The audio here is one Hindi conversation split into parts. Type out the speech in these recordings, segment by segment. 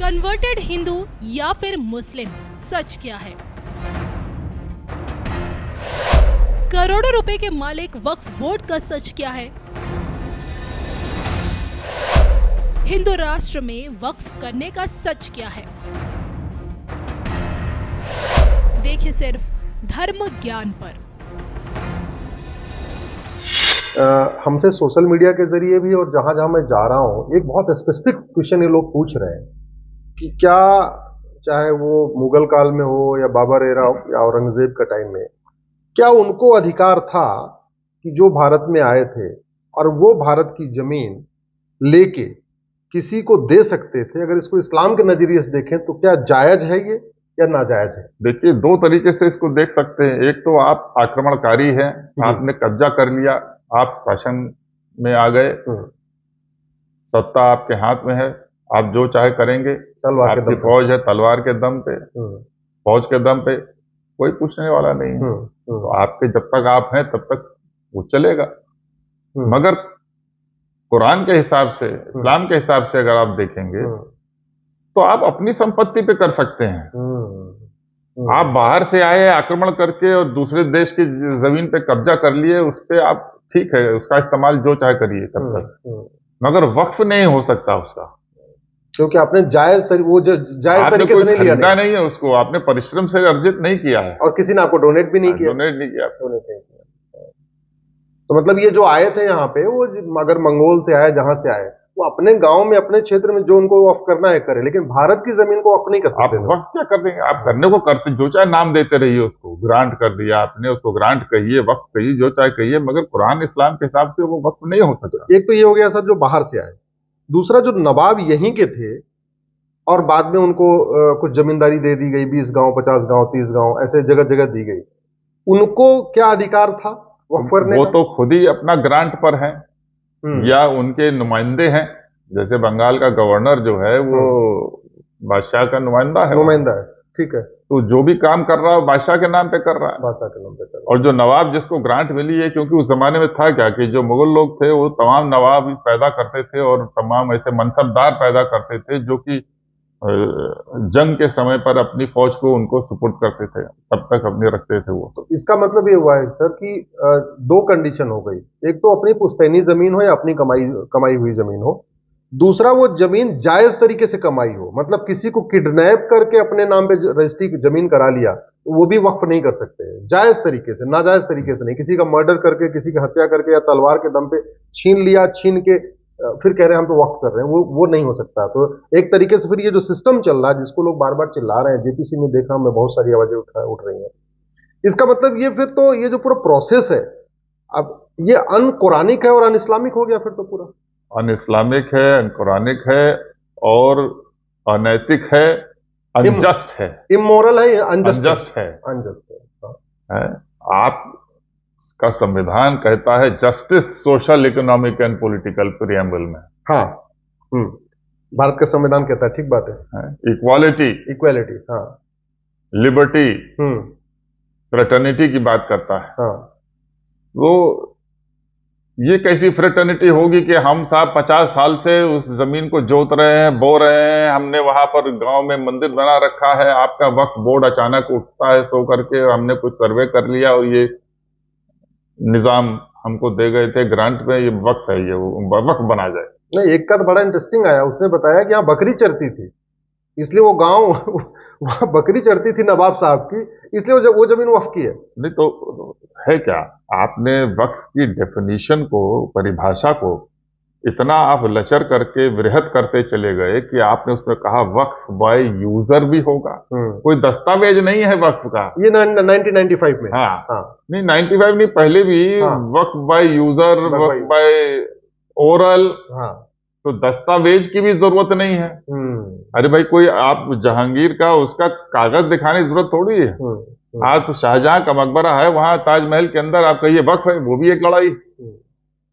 कन्वर्टेड हिंदू या फिर मुस्लिम, सच क्या है? करोड़ों रुपए के मालिक वक्फ बोर्ड का सच क्या है? हिंदू राष्ट्र में वक्फ करने का सच क्या है? देखिए सिर्फ धर्म ज्ञान पर। हमसे सोशल मीडिया के जरिए भी और जहां जहां मैं जा रहा हूं, एक बहुत स्पेसिफिक क्वेश्चन ये लोग पूछ रहे हैं कि क्या, चाहे वो मुगल काल में हो या बाबर एरा या औरंगजेब का टाइम में, क्या उनको अधिकार था कि जो भारत में आए थे और वो भारत की जमीन लेके किसी को दे सकते थे? अगर इसको इस्लाम के नजरिए से देखें तो क्या जायज है ये या नाजायज है? देखिए, दो तरीके से इसको देख सकते हैं। एक तो आप आक्रमणकारी हैं, आपने कब्जा कर लिया, आप शासन में आ गए, सत्ता आपके हाथ में है, आप जो चाहे करेंगे, आपकी फौज है, तलवार के दम पे, फौज के दम पे कोई पूछने वाला नहीं है। तो आपके जब तक आप हैं तब तक वो चलेगा। मगर कुरान के हिसाब से, इस्लाम के हिसाब से अगर आप देखेंगे तो आप अपनी संपत्ति पे कर सकते हैं। आप बाहर से आए आक्रमण करके और दूसरे देश की जमीन पे कब्जा कर लिए, उस पे आप ठीक है, उसका इस्तेमाल जो चाहे करिए तब तक, मगर वक्फ नहीं हो सकता उसका, क्योंकि आपने जायज तरीके से नहीं लिया, नहीं है उसको, आपने परिश्रम से अर्जित नहीं किया है और किसी ने आपको डोनेट भी नहीं किया। तो मतलब ये जो आए थे यहाँ पे, वो अगर मंगोल से आए, जहां से आए, वो अपने गांव में, अपने क्षेत्र में जो उनको वक्फ करना है करे, लेकिन भारत की जमीन को वक्फ नहीं कर सकते। आप वक्फ क्या कर देंगे? आप करने को करते, जो चाहे नाम देते रहिए उसको, ग्रांट कर दिया आपने उसको, ग्रांट कहिए, वक्फ कहिए, जो चाहे कहिए, मगर कुरान इस्लाम के हिसाब से वो वक्फ नहीं हो सकता। एक तो ये हो गया सर जो बाहर से आए, दूसरा जो नवाब यहीं के थे और बाद में उनको कुछ जमींदारी दे दी गई, 20 गांव, 50 गांव, 30 गांव, ऐसे जगह जगह दी गई, उनको क्या अधिकार था वक्फ करने? वो तो खुद ही अपना ग्रांट पर है या उनके नुमाइंदे हैं। जैसे बंगाल का गवर्नर जो है वो बादशाह का नुमाइंदा है, ठीक है। तो जो भी काम कर रहा है बादशाह के नाम पे कर रहा है, बादशाह के नाम पे कर रहा है। और जो नवाब जिसको ग्रांट मिली है, क्योंकि उस जमाने में था क्या कि जो मुगल लोग थे वो तमाम नवाब पैदा करते थे और तमाम ऐसे मनसबदार पैदा करते थे जो कि जंग के समय पर अपनी फौज को उनको सुपुर्द करते थे, तब तक अपने रखते थे वो। तो इसका मतलब ये हुआ है सर कि दो कंडीशन हो गई, एक तो अपनी पुश्तैनी जमीन हो या अपनी कमाई हुई जमीन हो, दूसरा वो जमीन जायज तरीके से कमाई हो, मतलब किसी को किडनैप करके अपने नाम पे रजिस्ट्री की जमीन करा लिया तो वो भी वक्फ नहीं कर सकते, जायज तरीके से, नाजायज तरीके से नहीं, किसी का मर्डर करके, किसी की हत्या करके या तलवार के दम पे छीन लिया, छीन के फिर कह रहे हैं हम तो वक्फ कर रहे हैं, वो नहीं हो सकता। तो एक तरीके से फिर ये जो सिस्टम चल रहा है, जिसको लोग बार बार चिल्ला रहे हैं, जेपीसी में देखा मैं बहुत सारी आवाजें उठ रही हैं, इसका मतलब ये फिर तो ये जो पूरा प्रोसेस है, अब ये अनकुरानिक है और अन इस्लामिक हो गया फिर तो पूरा। अन इस्लामिक है, अनकुरानिक है और अनैतिक है, अनजस्ट है, इमोरल है, अनजस्ट है। आप का संविधान कहता है justice, social, economic and political preamble में। हाँ, भारत का संविधान कहता है, ठीक बात है। इक्वालिटी, हाँ, लिबर्टी, फ्रेटर्निटी की बात करता है। हाँ। वो ये कैसी फ्रेटर्निटी होगी कि हम साहब 50 साल से उस जमीन को जोत रहे हैं, बो रहे हैं, हमने वहां पर गांव में मंदिर बना रखा है, आपका वक्फ बोर्ड अचानक उठता है सो करके, हमने कुछ सर्वे कर लिया और ये निजाम हमको दे गए थे ग्रांट में, ये वक्त है, ये वक्त बना जाए। नहीं, एक का तो बड़ा इंटरेस्टिंग आया, उसने बताया कि यहाँ बकरी चरती थी, इसलिए वो गांव वहां बकरी चरती थी नवाब साहब की, इसलिए वो जमीन वक्फ की है। नहीं तो है क्या, आपने वक्फ की डेफिनेशन को, परिभाषा को इतना आप लचर करके वृहत करते चले गए कि आपने उसमें कहा वक्फ बाय यूजर भी होगा। कोई दस्तावेज नहीं है वक्फ का, ये 1995 में। हाँ। नहीं 95 नहीं, पहले भी waqf by user, waqf by oral, तो दस्तावेज की भी जरूरत नहीं है। अरे भाई, कोई आप जहांगीर का उसका कागज दिखाने की जरूरत थोड़ी है। आज तो शाहजहां का मकबरा है, वहां ताजमहल के अंदर आप कहिए वक्फ है, वो भी एक लड़ाई,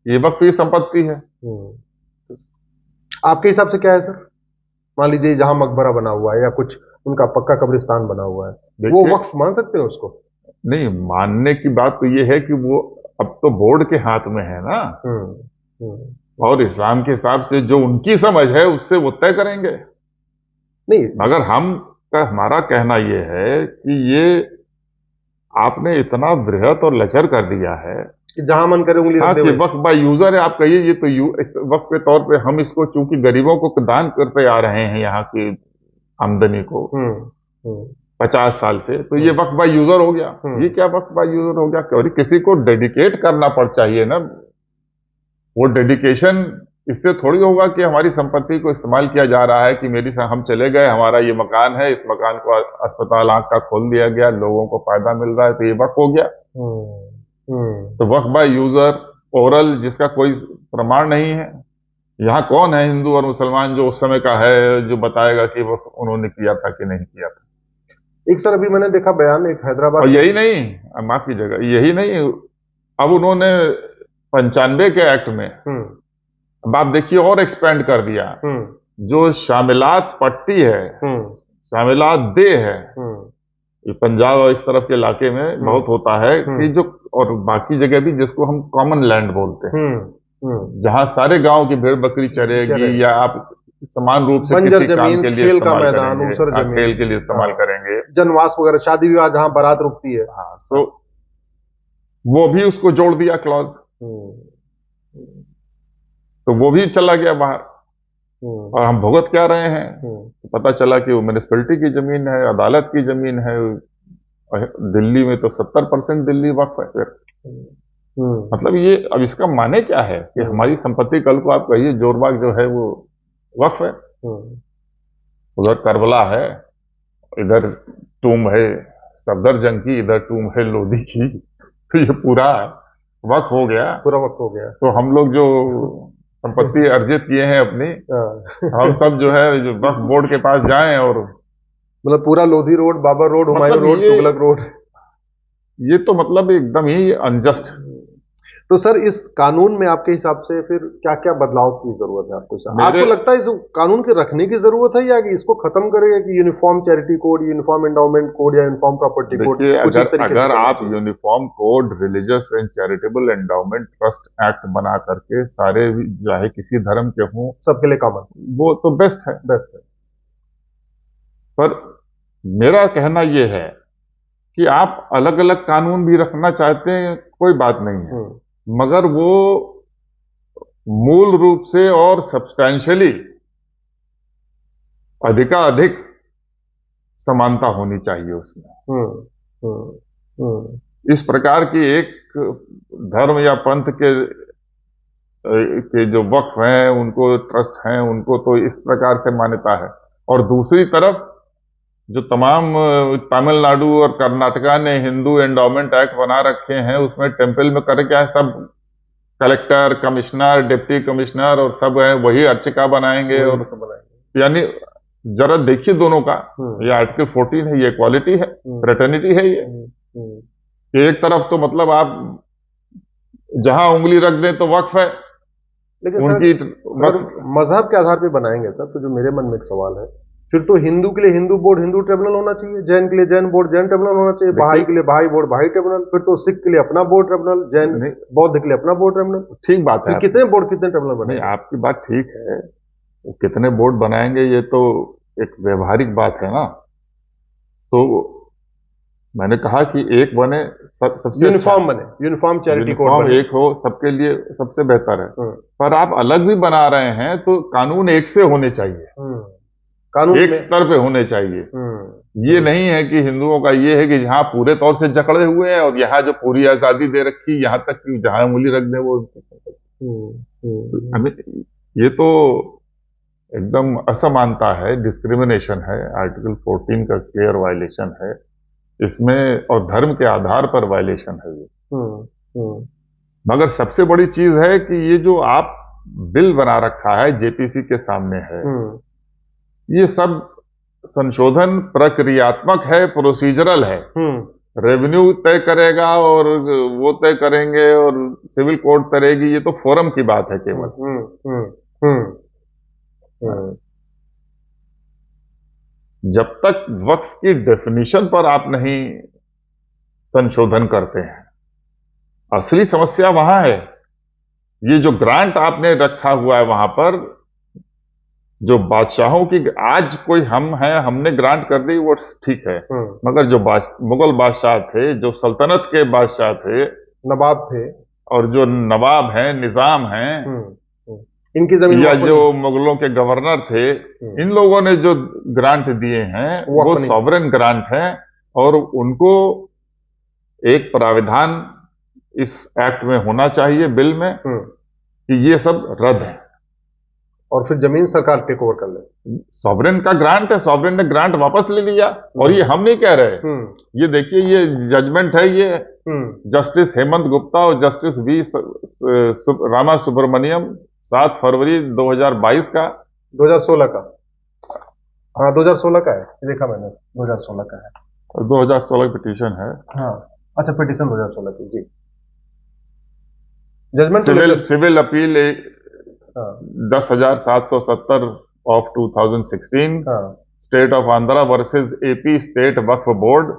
ये वक्फ की संपत्ति है। आपके हिसाब से क्या है सर? मान लीजिए जहां मकबरा बना हुआ है या कुछ उनका पक्का कब्रिस्तान बना हुआ है, वो वक्फ मान सकते हैं उसको? नहीं, मानने की बात तो ये है कि वो अब तो बोर्ड के हाथ में है ना, और इस्लाम के हिसाब से जो उनकी समझ है उससे वो तय करेंगे। नहीं, मगर हमारा कहना ये है कि ये आपने इतना बृहत और लचर कर दिया है कि जहां मन करे उंगली हाँ रख दे कि वही। वक्फ बाय यूजर है। आप कहिए ये तो इस वक्त के तौर पे हम इसको चूंकि गरीबों को दान करते आ रहे हैं यहाँ की आमदनी को हम्म 50 साल से, तो ये वक्फ बाय यूजर हो गया। ये क्या वक्फ बाय यूजर हो गया? क्योंकि किसी को डेडिकेट करना पड़ चाहिए ना। वो डेडिकेशन इससे थोड़ी होगा कि हमारी संपत्ति को इस्तेमाल किया जा रहा है कि हम चले गए, हमारा ये मकान है, इस मकान को अस्पताल आंख का खोल दिया गया, लोगों को फायदा मिल रहा है, तो ये वक्फ हो गया। तो वक्फ बाय यूजर ओरल जिसका कोई प्रमाण नहीं है। यहाँ कौन है हिंदू और मुसलमान जो उस समय का है जो बताएगा कि वक्फ उन्होंने किया था कि नहीं किया था? एक सर अभी मैंने देखा बयान एक हैदराबाद और यही नहीं, माफ कीजिएगा, यही नहीं, अब उन्होंने 95 के एक्ट में अब आप देखिए और एक्सपेंड कर दिया। जो शामिलात पट्टी है, शामिलात दे है, ये पंजाब और इस तरफ के इलाके में बहुत होता है कि जो, और बाकी जगह भी जिसको हम कॉमन लैंड बोलते हैं, जहां सारे गांव की भेड़ बकरी चरेगी या आप समान रूप से बंजर किसी काम जमीन, के लिए खेल का इस्तेमाल मैदान, करेंगे, ऊसर जमीन, खेल के लिए इस्तेमाल करेंगे, जनवास वगैरह, शादी विवाह जहां बारात रुकती है। हाँ, सो वो भी उसको जोड़ दिया क्लॉज, तो वो भी चला गया बाहर। और हम भुगत क्या रहे हैं? तो पता चला कि वो म्यूनिसिपैलिटी की जमीन है, अदालत की जमीन है। और दिल्ली में तो 70% दिल्ली वक्फ है फिर। मतलब ये, अब इसका माने क्या है कि हमारी संपत्ति कल को आप कहिए जोरबाग जो है वो वक्फ है। उधर करबला है, इधर टूम है सफदरजंग की, इधर टूम है लोधी की, तो ये पूरा वक्फ हो गया, पूरा वक्त हो गया। तो हम लोग जो संपत्ति अर्जित किए हैं अपनी, हम सब जो है जो वक्फ बोर्ड के पास जाएं और मतलब पूरा लोधी रोड, बाबर रोड, हुमायूं मतलब रोड, तुगलक रोड, ये तो मतलब एकदम ही अनजस्ट। तो सर इस कानून में आपके हिसाब से फिर क्या क्या बदलाव की जरूरत है आपको लगता है इस कानून के रखने की जरूरत है या कि इसको खत्म करेगा कि uniform charity code, uniform endowment code या यूनिफॉर्म प्रॉपर्टी कोड? अगर आप uniform code, religious and charitable endowment trust act बना करके सारे चाहे किसी धर्म के हों सबके लिए कॉमन, वो तो बेस्ट है, बेस्ट है। पर मेरा कहना यह है कि आप अलग अलग कानून भी रखना चाहते हैं, कोई बात नहीं है, मगर वो मूल रूप से और सब्सटैंशियली अधिकाधिक समानता होनी चाहिए उसमें। इस प्रकार की एक धर्म या पंथ के जो वक्फ हैं, उनको ट्रस्ट हैं, उनको तो इस प्रकार से मान्यता है, और दूसरी तरफ जो तमाम तमिलनाडु और कर्नाटका ने हिंदू एंडाउमेंट एक्ट बना रखे हैं, उसमें टेम्पल में करे क्या है, सब कलेक्टर, कमिश्नर, डिप्टी कमिश्नर और सब है वही अर्चिका बनाएंगे, और यानी जरा देखिए दोनों का, ये आर्टिकल 14 है, ये इक्वालिटी है, फ्रेटर्निटी है। ये एक तरफ तो मतलब आप जहां उंगली रख दें तो वक्फ है, लेकिन उनकी मजहब के आधार पर बनाएंगे सर, तो जो मेरे मन में एक सवाल है, फिर तो हिंदू के लिए हिंदू बोर्ड, हिंदू ट्रिब्यूनल होना चाहिए, जैन के लिए जैन बोर्ड, जैन ट्रिब्यूनल होना चाहिए, बहाई के लिए बहाई बोर्ड, बहाई ट्रिब्यूनल, फिर तो सिख के लिए अपना बोर्ड ट्रिब्यूनल, जैन बौद्ध के लिए अपना बोर्ड ट्रिब्यूनल। ठीक बात है, कितने बोर्ड कितने ट्रिब्यूनल बने? आपकी बात ठीक है, कितने बोर्ड बनाएंगे ये तो एक व्यवहारिक बात है ना। तो मैंने कहा कि एक बने, सबसे यूनिफॉर्म बने, यूनिफॉर्म चैरिटी कोड एक हो, सबके लिए सबसे बेहतर है। पर आप अलग भी बना रहे हैं तो कानून एक से होने चाहिए, कानून एक स्तर पे होने चाहिए। ये नहीं है कि हिंदुओं का ये है कि जहां पूरे तौर से जकड़े हुए हैं और यहाँ जो पूरी आजादी दे रखी, यहां तक कि जहां उंगली रख दे वो हमें, ये तो एकदम असमानता है, डिस्क्रिमिनेशन है, आर्टिकल 14 का क्लियर वायलेशन है इसमें, और धर्म के आधार पर वायलेशन है ये। मगर सबसे बड़ी चीज है कि ये जो आप बिल बना रखा है, जेपीसी के सामने है, ये सब संशोधन प्रक्रियात्मक है, प्रोसीजरल है। रेवेन्यू तय करेगा और वो तय करेंगे और सिविल कोर्ट करेगी, ये तो फोरम की बात है केवल। जब तक वक्फ की डेफिनेशन पर आप नहीं संशोधन करते हैं, असली समस्या वहां है। ये जो ग्रांट आपने रखा हुआ है वहां पर, जो बादशाहों की आज कोई हम हैं, हमने ग्रांट कर दी वो ठीक है, मगर जो मुगल बादशाह थे, जो सल्तनत के बादशाह थे, नवाब थे, और जो नवाब हैं, निजाम हैं, इनकी जमीन या जो मुगलों के गवर्नर थे, इन लोगों ने जो ग्रांट दिए हैं वो सॉवरेन ग्रांट है, और उनको एक प्राविधान इस एक्ट में होना चाहिए, बिल में, कि ये सब रद्द है, और फिर जमीन सरकार टेक ओवर कर ले। सॉवरेन का ग्रांट है, सॉवरेन ने ग्रांट वापस ले लिया, और ये हम नहीं कह रहे, ये देखिए ये जजमेंट है, ये जस्टिस हेमंत गुप्ता और जस्टिस वी रामा सुब्रमण्यम 7 फरवरी 2022 का, 2016 का, हाँ 2016 का है, देखा मैंने 2016 का है, 2016 की पिटीशन है, हाँ अच्छा पिटीशन 2016 की, जी judgement civil appeal 10,770 of 2016, state of Andhra versus AP state Waqf board,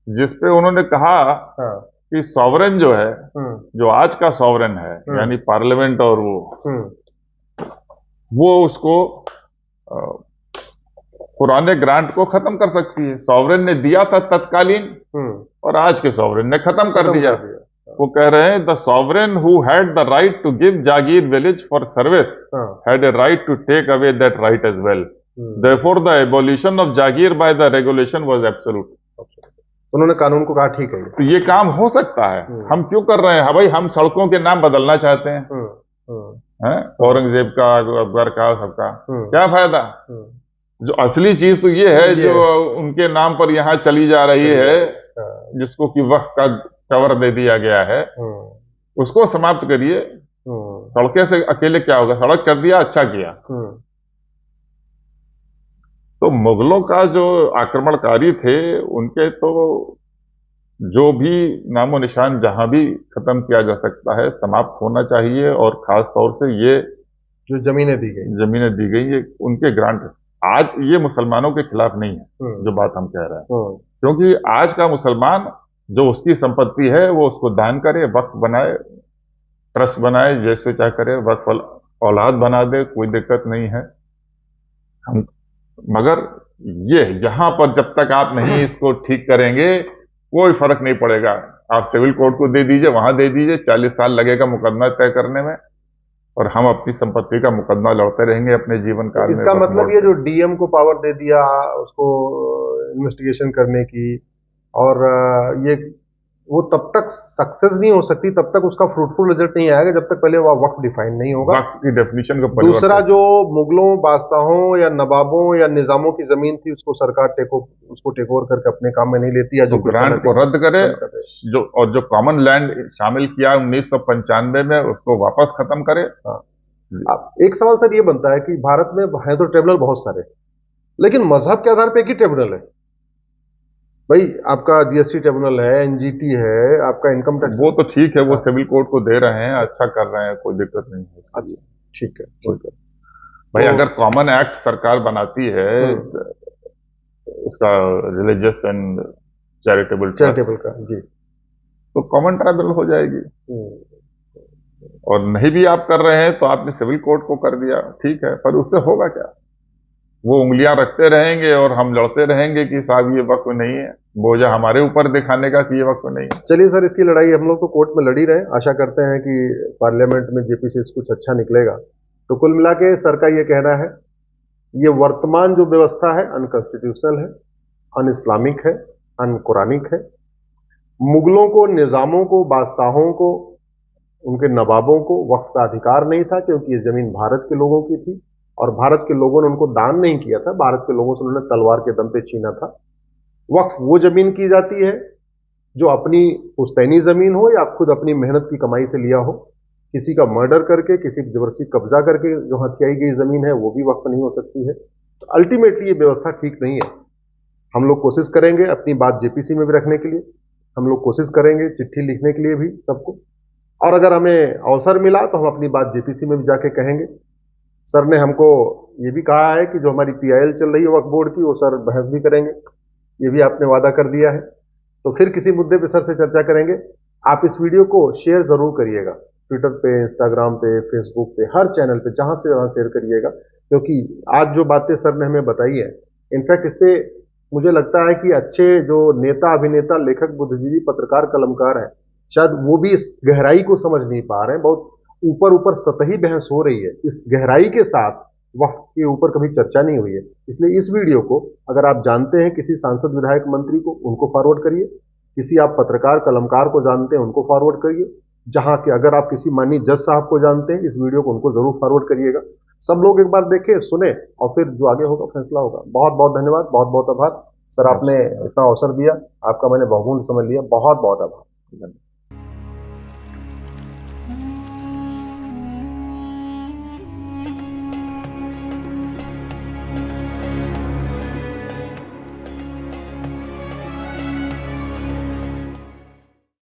जिसपे उन्होंने कहा कि सॉवरेन जो है, जो आज का सॉवरेन है, यानी पार्लियामेंट, और वो उसको पुराने ग्रांट को खत्म कर सकती है। सॉवरेन ने दिया था तत्कालीन, और आज के सॉवरेन ने खत्म कर दिया। वो कह रहे हैं the sovereign who had the right to give jagir village for service had a right to take away that right as well, therefore the abolition of jagir by the regulation was absolute. उन्होंने कानून को कहा ठीक है, तो ये काम हो सकता है, हम क्यों कर रहे हैं? हाँ भाई, हम सड़कों के नाम बदलना चाहते हैं, औरंगजेब का, अकबर का, सबका क्या फायदा? जो असली चीज तो ये है जो उनके नाम पर यहाँ चली जा रही है, जिसको कि वक्त का कवर दे दिया गया है, उसको समाप्त करिए। सड़कें से अकेले क्या होगा? सड़क कर दिया, अच्छा किया। तो मुगलों का जो आक्रमणकारी थे, उनके तो जो भी नामो निशान जहां भी खत्म किया जा सकता है, समाप्त होना चाहिए। और खास तौर से ये जो जमीनें दी गई, ये उनके ग्रांट आज ये मुसलमानों के खिलाफ नहीं है, जो बात हम कह रहे हैं, क्योंकि आज का मुसलमान जो उसकी संपत्ति है वो उसको दान करे, वक्फ बनाए, ट्रस्ट बनाए, जैसे चाहे करे, वक्फ औलाद बना दे, कोई दिक्कत नहीं है। हम मगर ये यहां पर जब तक आप नहीं इसको ठीक करेंगे, कोई फर्क नहीं पड़ेगा। आप सिविल कोर्ट को दे दीजिए, वहां दे दीजिए, 40 साल लगेगा मुकदमा तय करने में, और हम अपनी संपत्ति का मुकदमा लड़ते रहेंगे अपने जीवन काल में। इसका मतलब ये जो डीएम को पावर दे दिया उसको इन्वेस्टिगेशन करने की, और ये वो तब तक सक्सेस नहीं हो सकती, तब तक उसका फ्रूटफुल रिजल्ट नहीं आएगा, जब तक पहले वह वक्त डिफाइन नहीं होगा, वक्त की डेफिनेशन को। दूसरा, जो मुगलों, बादशाहों या नवाबों या निजामों की जमीन थी, उसको सरकार उसको टेक ओवर करके अपने काम में नहीं लेती, या जो ग्रांट को रद्द करे, और जो कॉमन लैंड शामिल किया 1995 में, उसको वापस खत्म करे। एक सवाल सर ये बनता है कि भारत में है तो ट्रिब्यूनल बहुत सारे, लेकिन मजहब के आधार पर एक ही ट्रिब्यूनल है। भाई, आपका जीएसटी ट्रिब्यूनल है, एनजीटी है, आपका इनकम टैक्स, वो तो ठीक है, वो सिविल कोर्ट को दे रहे हैं, अच्छा कर रहे हैं, कोई दिक्कत नहीं है। अच्छा, ठीक है। भाई, अगर कॉमन एक्ट सरकार बनाती है इसका रिलीजियस एंड चैरिटेबल का, जी, तो कॉमन ट्राइब्यूनल हो जाएगी। और नहीं भी आप कर रहे हैं तो आपने सिविल कोर्ट को कर दिया, ठीक है, पर उससे होगा क्या? वो उंगलियां रखते रहेंगे और हम लड़ते रहेंगे कि साहब ये वक्त नहीं है, बोझा हमारे ऊपर दिखाने का कि ये वक्त नहीं है। चलिए सर, इसकी लड़ाई हम लोग तो कोर्ट में लड़ी रहे, आशा करते हैं कि पार्लियामेंट में जेपी से कुछ अच्छा निकलेगा। तो कुल मिला के सर का ये कहना है, ये वर्तमान जो व्यवस्था है अनकॉन्स्टिट्यूशनल है, अन इस्लामिक है, अन कुरानिक है। मुगलों को, निजामों को, बादशाहों को, उनके नवाबों को वक्फ का अधिकार नहीं था, क्योंकि ये जमीन भारत के लोगों की थी, और भारत के लोगों ने उनको दान नहीं किया था, भारत के लोगों से उन्होंने तलवार के दम पे छीना था। वक्फ वो जमीन की जाती है जो अपनी पुश्तैनी जमीन हो, या खुद अपनी मेहनत की कमाई से लिया हो। किसी का मर्डर करके, किसी जबरदस्ती कब्जा करके जो हथियाई गई जमीन है, वो भी वक्फ नहीं हो सकती है। तो अल्टीमेटली ये व्यवस्था ठीक नहीं है। हम लोग कोशिश करेंगे अपनी बात जेपीसी में भी रखने के लिए, हम लोग कोशिश करेंगे चिट्ठी लिखने के लिए भी सबको, और अगर हमें अवसर मिला तो हम अपनी बात जेपीसी में भी जाके कहेंगे। सर ने हमको ये भी कहा है कि जो हमारी पीआईएल चल रही है वक्फ बोर्ड की, वो सर बहस भी करेंगे, ये भी आपने वादा कर दिया है। तो फिर किसी मुद्दे पे सर से चर्चा करेंगे। आप इस वीडियो को शेयर जरूर करिएगा, ट्विटर पे, इंस्टाग्राम पे, फेसबुक पे, हर चैनल पे, जहां से वहां शेयर करिएगा, क्योंकि आज जो बातें सर ने हमें बताई है, इनफैक्ट इस पे मुझे लगता है कि अच्छे जो नेता, अभिनेता, लेखक, बुद्धिजीवी, पत्रकार, कलमकार हैं, शायद वो भी इस गहराई को समझ नहीं पा रहे हैं। बहुत ऊपर ऊपर सतही बहस हो रही है, इस गहराई के साथ वक्त के ऊपर कभी चर्चा नहीं हुई है। इसलिए इस वीडियो को अगर आप जानते हैं किसी सांसद, विधायक, मंत्री को, उनको फॉरवर्ड करिए। किसी आप पत्रकार, कलमकार को जानते हैं, उनको फॉरवर्ड करिए। जहां कि अगर आप किसी माननीय जज साहब को जानते हैं, इस वीडियो को उनको जरूर फॉरवर्ड करिएगा। सब लोग एक बार देखें, सुने और फिर जो आगे होगा फैसला होगा। बहुत बहुत धन्यवाद, बहुत बहुत आभार सर, आपने इतना अवसर दिया, आपका मैंने बहुमूल्य समय लिया। बहुत बहुत आभार।